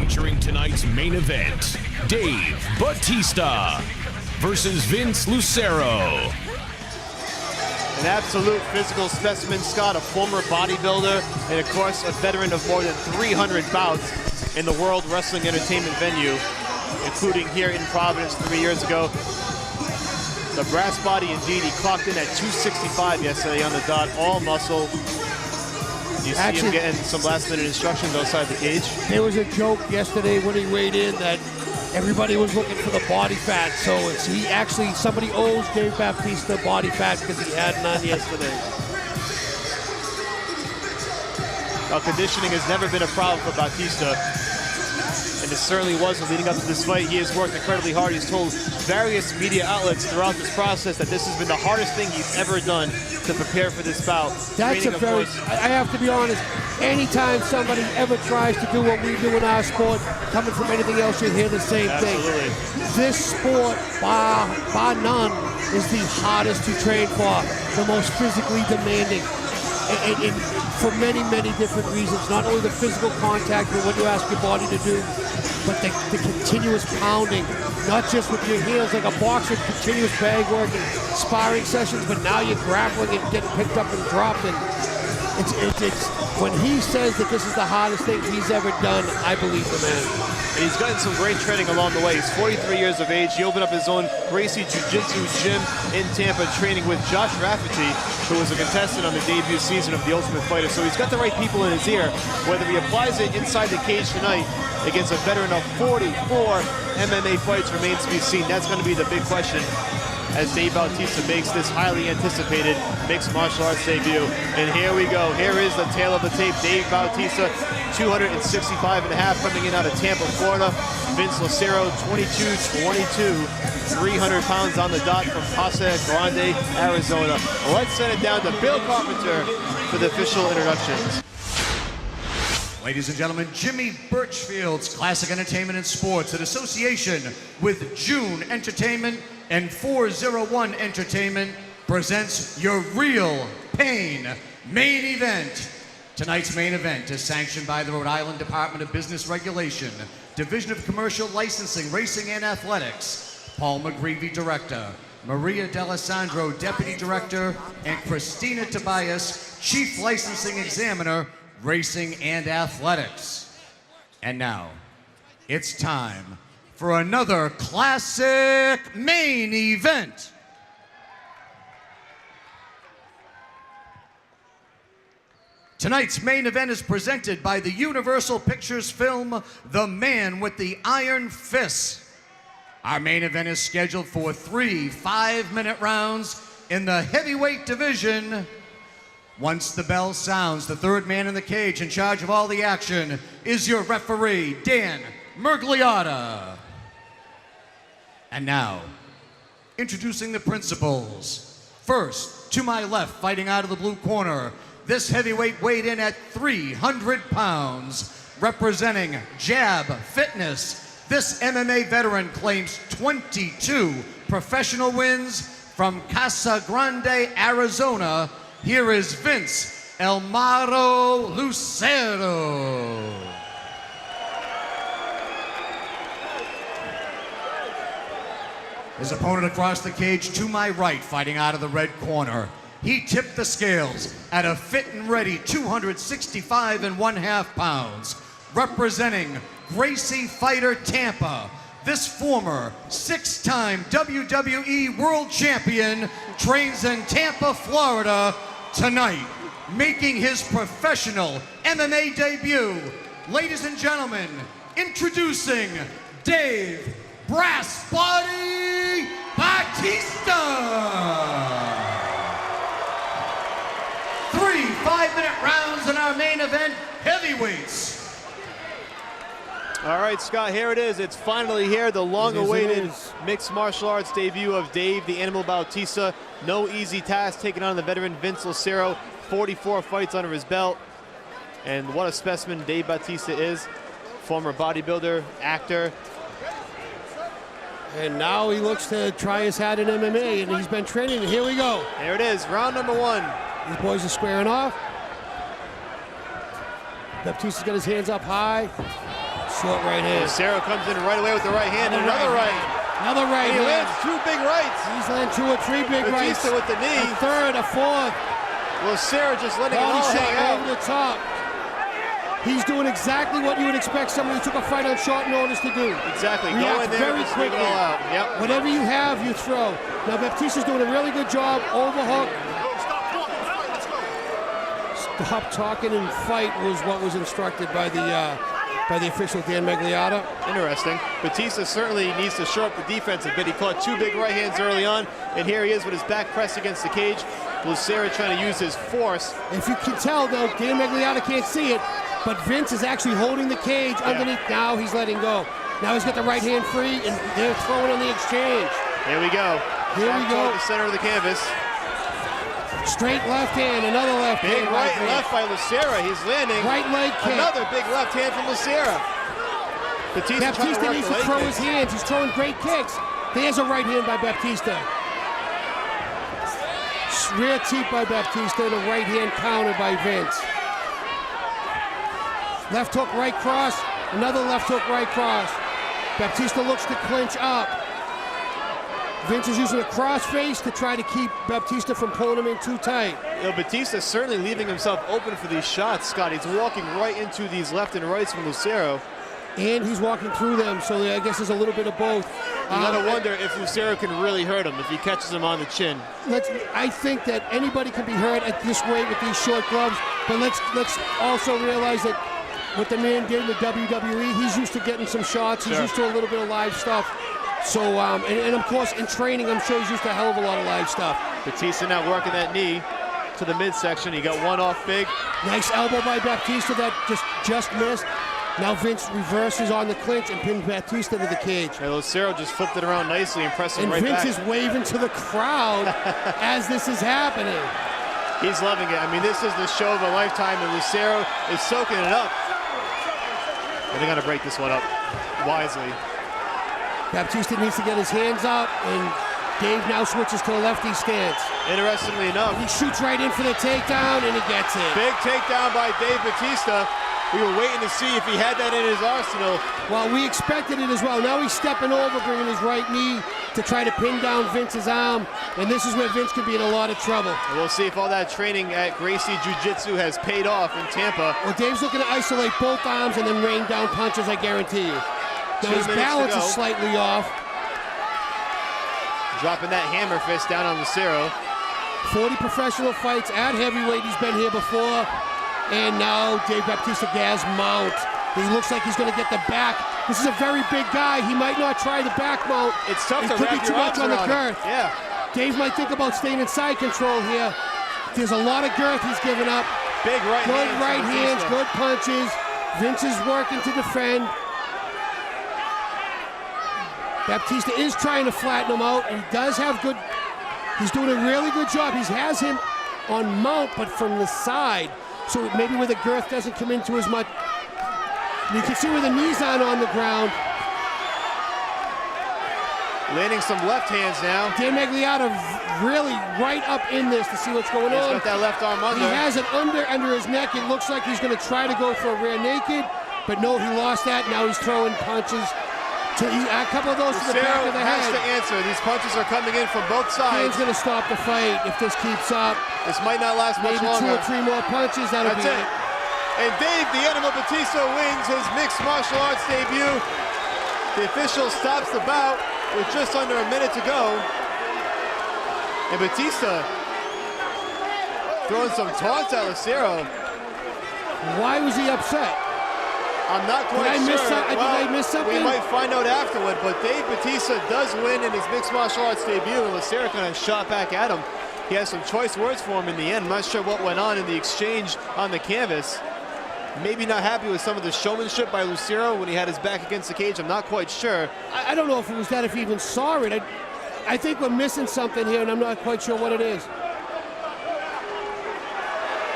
featuring tonight's main event, Dave Bautista versus Vince Lucero. An absolute physical specimen, Scott, a former bodybuilder, and of course a veteran of more than 300 bouts in the World Wrestling Entertainment venue, including here in Providence 3 years ago. The brass body indeed, he clocked in at 265 yesterday on the dot, all muscle. You see him getting some last minute instructions outside the cage. There was a joke yesterday when he weighed in that everybody was looking for the body fat, so somebody owes Dave Bautista body fat because he had none yesterday. Well, conditioning has never been a problem for Bautista, and it certainly wasn't leading up to this fight. He has worked incredibly hard. He's told various media outlets throughout this process that this has been the hardest thing he's ever done to prepare for this bout. That's I have to be honest, anytime somebody ever tries to do what we do in our sport, coming from anything else, you hear the same thing. This sport, bar none, is the hardest to train for, the most physically demanding. And for many, many different reasons. Not only the physical contact and what you ask your body to do, but the continuous pounding, not just with your heels like a boxer, continuous bag work and sparring sessions, but now you're grappling and getting picked up and dropped. And it's when he says that this is the hardest thing he's ever done, I believe the man. And he's gotten some great training along the way. He's 43 years of age. He opened up his own Gracie Jiu-Jitsu gym in Tampa, training with Josh Rafferty, who was a contestant on the debut season of The Ultimate Fighter. So he's got the right people in his ear. Whether he applies it inside the cage tonight against a veteran of 44 MMA fights remains to be seen. That's going to be the big question as Dave Bautista makes this highly anticipated mixed martial arts debut. And here we go. Here is the tail of the tape. Dave Bautista, 265.5, coming in out of Tampa, Florida. Vince Lucero, 22-22, 300 pounds on the dot from Casa Grande, Arizona. Let's send it down to Bill Carpenter for the official introductions. Ladies and gentlemen, Jimmy Birchfield's Classic Entertainment and Sports in association with June Entertainment and 401 Entertainment presents your Real Pain main event. Tonight's main event is sanctioned by the Rhode Island Department of Business Regulation, Division of Commercial Licensing, Racing and Athletics. Paul McGreevy, Director, Maria D'Alessandro, Deputy Director, and Christina Tobias, Chief Licensing Examiner, Racing and Athletics. And now, it's time for another classic main event. Tonight's main event is presented by the Universal Pictures film, The Man with the Iron Fist. Our main event is scheduled for 3 5-minute rounds in the heavyweight division. Once the bell sounds, the third man in the cage in charge of all the action is your referee, Dan Mergliotta. And now, introducing the principals. First, to my left, fighting out of the blue corner, this heavyweight weighed in at 300 pounds, representing Jab Fitness. This MMA veteran claims 22 professional wins from Casa Grande, Arizona. Here is Vince El Maro Lucero. His opponent across the cage to my right, fighting out of the red corner. He tipped the scales at a fit and ready 265.5 pounds, representing Gracie Fighter Tampa. This former 6-time WWE World Champion trains in Tampa, Florida tonight, making his professional MMA debut. Ladies and gentlemen, introducing Dave Brass Body Bautista. 3 5-minute rounds in our main event, heavyweights. All right, Scott, here it is. It's finally here, the long-awaited mixed martial arts debut of Dave the Animal Bautista. No easy task taking on the veteran Vince Lucero. 44 fights under his belt. And what a specimen Dave Bautista is. Former bodybuilder, actor. And now he looks to try his hat in MMA, and he's been training, and here we go. Here it is, round number 1. These boys are squaring off. Baptista's got his hands up high. Short right hand. Lucero comes in right away with the right hand and another right. Another right And he hand. lands 2 big rights. He's landed 2 or 3 big rights. Bautista with the knee. A third, a fourth. Lucero just letting it Body all hang shot out. over the top. He's doing exactly what you would expect somebody who took a fight on short notice to do. Exactly. Go React in there very and just leave it quickly. all out. Yep. Whatever you have, you throw. Now Baptista's doing a really good job. Overhook. Stop talking and fight was what was instructed by the official Dan Magliotta. Interesting. Bautista certainly needs to shore up the defense a bit. He caught 2 big right hands early on, and here he is with his back pressed against the cage. Lucero trying to use his force. If you can tell, though, Dan Magliotta can't see it, but Vince is actually holding the cage underneath. Now he's letting go. Now he's got the right hand free, and they're throwing on the exchange. Here we go. Here we go. The center of the canvas. Straight left hand, another left Big hand. right and left by Lucero. He's landing. Right leg kick. Another big left hand from Lucero. Bautista needs to throw his hands. He's throwing great kicks. There's a right hand by Bautista. Rear teep by Bautista and a right hand counter by Vince. Left hook, right cross. Another left hook, right cross. Bautista looks to clinch up. Vince is using a crossface to try to keep Bautista from pulling him in too tight. You know, Bautista's certainly leaving himself open for these shots, Scott. He's walking right into these left and rights from Lucero. And he's walking through them, so I guess there's a little bit of both. You gotta wonder if Lucero can really hurt him if he catches him on the chin. I think that anybody can be hurt at this weight with these short gloves, but let's also realize that what the man did in the WWE, he's used to getting some shots. He's used to a little bit of live stuff. So, and of course, in training, I'm sure he's used to a hell of a lot of live stuff. Bautista now working that knee to the midsection. He got one off big. Nice elbow by Bautista that just missed. Now Vince reverses on the clinch and pins Bautista to the cage. And Lucero just flipped it around nicely and pressed him and right Vince back. is waving to the crowd as this is happening. He's loving it. I mean, this is the show of a lifetime, and Lucero is soaking it up. And they got to break this one up wisely. Bautista needs to get his hands up, and Dave now switches to the lefty stance. Interestingly enough, he shoots right in for the takedown, and he gets it. Big takedown by Dave Bautista. We were waiting to see if he had that in his arsenal. Well, we expected it as well. Now he's stepping over, bringing his right knee to try to pin down Vince's arm, and this is where Vince could be in a lot of trouble. And we'll see if all that training at Gracie Jiu-Jitsu has paid off in Tampa. Well, Dave's looking to isolate both arms and then rain down punches, I guarantee you. Now his balance is slightly off. Dropping that hammer fist down on Lucero. 40 professional fights at heavyweight. He's been here before. And now Dave Bautista gas mount. He looks like he's going to get the back. This is a very big guy. He might not try the back mount. It's tough to could be too much on the girth. Yeah. Dave might think about staying in side control here. There's a lot of girth he's giving up. Big right good hands. Right hands, good punches. Vince is working to defend. Bautista is trying to flatten him out, and he does have good. He's doing a really good job. He has him on mount, but from the side. So maybe where the girth doesn't come into as much. You can see where the knees aren't on the ground. Landing some left hands now. Dan Magliotta really right up in this to see what's going on. He's got that left arm under. He has it under his neck. It looks like he's going to try to go for a rear naked, but no, he lost that. Now he's throwing punches. A couple of those to the back of the head. Has to answer. These punches are coming in from both sides. Dan's going to stop the fight if this keeps up. This might not last much longer. Maybe 2 or 3 more punches. That'll be it. And Dave the Animal Bautista wins his mixed martial arts debut. The official stops the bout with just under a minute to go. And Bautista throwing some taunts at Lucero. Why was he upset? I'm not quite sure. Did I miss something? We might find out afterward, but Dave Bautista does win in his mixed martial arts debut, and Lucero kind of shot back at him. He has some choice words for him in the end. I'm not sure what went on in the exchange on the canvas. Maybe not happy with some of the showmanship by Lucero when he had his back against the cage. I'm not quite sure. I don't know if it was that, if he even saw it. I think we're missing something here, and I'm not quite sure what it is.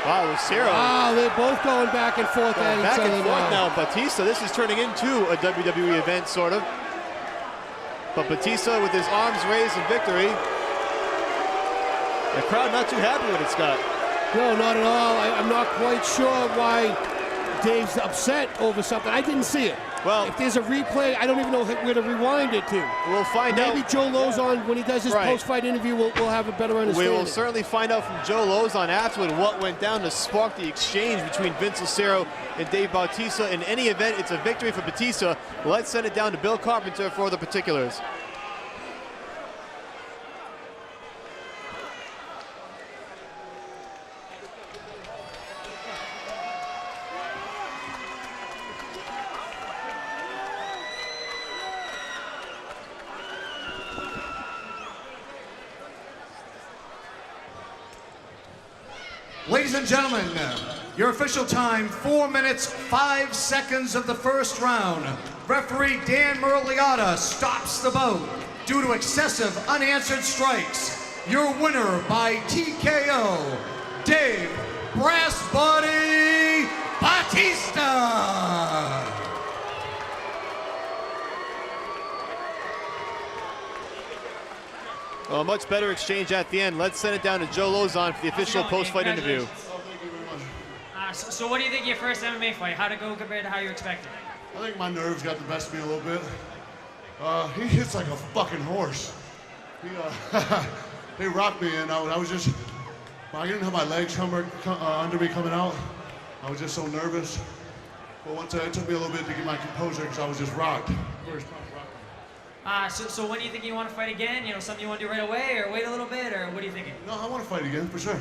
Wow, Lucero. Wow, they're both going back and forth at each other back and forth now. Bautista, this is turning into a WWE event, sort of. But Bautista with his arms raised in victory. The crowd not too happy with it, Scott. No, not at all. I'm not quite sure why Dave's upset over something. I didn't see it. Well, if there's a replay, I don't even know where to rewind it to. We'll find out. Maybe Joe Lozon, when he does his post-fight interview, we'll have a better understanding. We will certainly find out from Joe Lozon afterward what went down to spark the exchange between Vince Lucero and Dave Bautista. In any event, it's a victory for Bautista. Let's send it down to Bill Carpenter for the particulars. Ladies and gentlemen, your official time, 4 minutes, 5 seconds of the first round. Referee Dan Merliata stops the bout due to excessive unanswered strikes. Your winner by TKO, Dave Brass Body Bautista. Well, a much better exchange at the end. Let's send it down to Joe Lozon for the official post-fight interview. So what do you think of your first MMA fight? How'd it go compared to how you expected? I think my nerves got the best of me a little bit. He hits like a fucking horse. He rocked me, and I was just, I didn't have my legs under me coming out. I was just so nervous. But once it took me a little bit to get my composure because I was just rocked. So when do you think you want to fight again? You know, something you want to do right away, or wait a little bit, or what are you thinking? No, I want to fight again, for sure.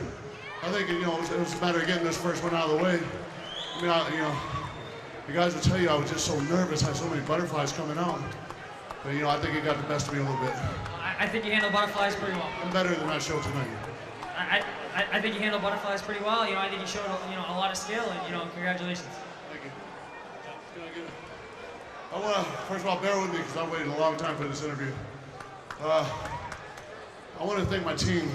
I think, it was a matter of getting this first one out of the way. I mean, the guys will tell you I was just so nervous, I had so many butterflies coming out. But, I think it got the best of me a little bit. I think you handle butterflies pretty well. I'm better than I showed tonight. I think you handle butterflies pretty well. I think you showed, a lot of skill, and, congratulations. Thank you. Can I get it? I want to, first of all, bear with me because I waited a long time for this interview. I want to thank my team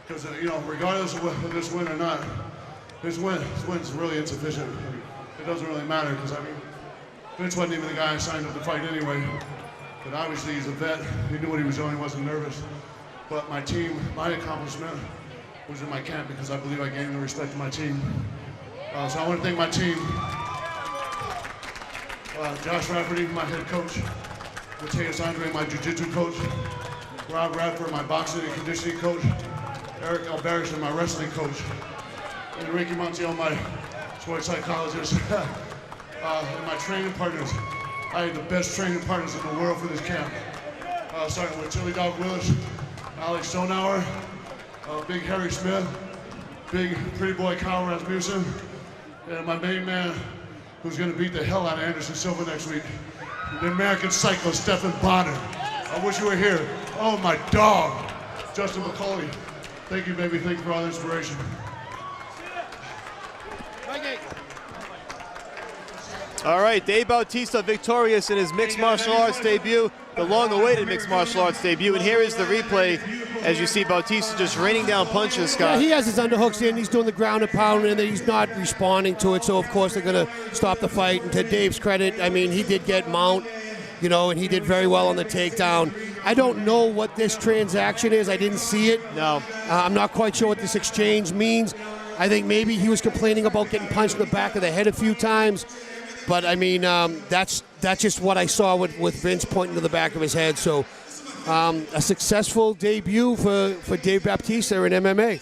because, regardless of this win or not, this win's really insufficient. It doesn't really matter because, Vince wasn't even the guy I signed up to fight anyway. But obviously he's a vet. He knew what he was doing. He wasn't nervous. But my team, my accomplishment was in my camp because I believe I gained the respect of my team. So I want to thank my team. Josh Rafferty, my head coach. Mateus Andre, my jiu-jitsu coach. Rob Radford, my boxing and conditioning coach. Eric Alberison, my wrestling coach. And Ricky Montiel, my sports psychologist. And my training partners. I had the best training partners in the world for this camp. Starting with Chili Dog Willis, Alex Stonauer, Big Harry Smith, Big Pretty Boy Kyle Rasmussen, and my main man, who's going to beat the hell out of Anderson Silva next week, the American Psycho, Stephen Bonner. I wish you were here. Oh, my dog, Justin McCauley. Thank you, baby. Thank you for all the inspiration. All right, Dave Bautista victorious in his mixed martial arts debut, the long-awaited mixed martial arts debut. And here is the replay as you see Bautista just raining down punches, Scott. Yeah, he has his underhooks in. He's doing the ground and pound, and he's not responding to it. So, of course, they're going to stop the fight. And to Dave's credit, he did get mount, and he did very well on the takedown. I don't know what this transaction is. I didn't see it. No. I'm not quite sure what this exchange means. I think maybe he was complaining about getting punched in the back of the head a few times. But, that's just what I saw with Vince pointing to the back of his head. So a successful debut for Dave Bautista in MMA.